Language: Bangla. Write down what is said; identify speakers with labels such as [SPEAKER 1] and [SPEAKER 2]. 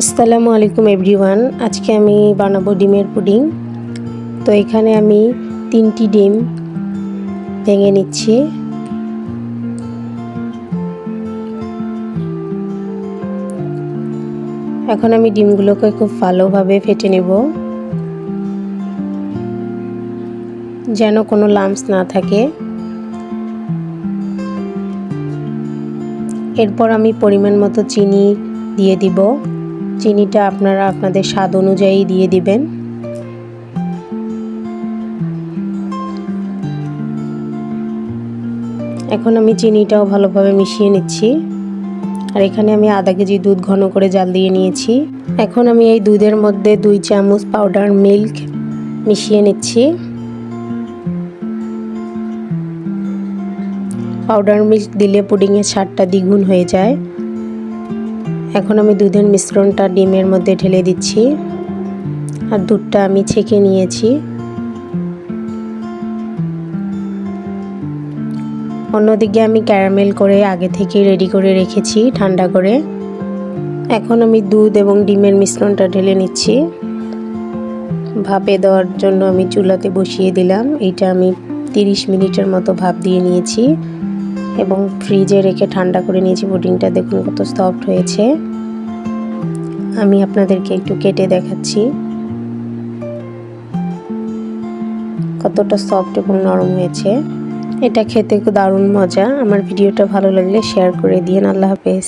[SPEAKER 1] আসসালামু আলাইকুম এভরিওয়ান। আজকে আমি বানাবো ডিমের পুডিং। তো এখানে আমি 3টি ডিম ভেঙে নিচ্ছি। এখন আমি ডিমগুলোকে খুব ভালোভাবে ফেটে নেব, যেন কোনো লাম্পস না থাকে। এরপর আমি পরিমাণ মতো চিনি দিয়ে দিব। চিনিটা আপনারা আপনাদের স্বাদ অনুযায়ী দিয়ে দিবেন। এখন আমি চিনিটাও ভালোভাবে মিশিয়ে নিচ্ছি। আর এখানে আমি আধা কেজি দুধ ঘন করে জাল দিয়ে নিয়েছি। এখন আমি এই দুধের মধ্যে 2 চামচ পাউডার মিল্ক মিশিয়ে নিচ্ছি। পাউডার মিল্ক দিলে পুডিংয়ের স্বাদটা দ্বিগুণ হয়ে যায়। এখন আমি দুধের মিশ্রণটা ডিমের মধ্যে ঢেলে দিচ্ছি। আর দুধটা আমি ছেঁকে নিয়েছি। অন্যদিকে আমি ক্যারামেল করে আগে থেকে রেডি করে রেখেছি ঠান্ডা করে। এখন আমি দুধ এবং ডিমের মিশ্রণটা ঢেলে নিচ্ছি। ভাপে দেওয়ার জন্য আমি চুলাতে বসিয়ে দিলাম। এটা আমি 30 মিনিটের মতো ভাপ দিয়ে নিয়েছি এবং ফ্রিজে রেখে ঠান্ডা করে নিয়েছি। পুডিংটা দেখুন কত সফট হয়েছে। আমি আপনাদেরকে একটু কেটে দেখাচ্ছি কতটা সফট এবং নরম হয়েছে। এটা খেতে দারুণ মজা। আমার ভিডিওটা ভালো লাগলে শেয়ার করে দিন। আল্লাহ হাফেজ।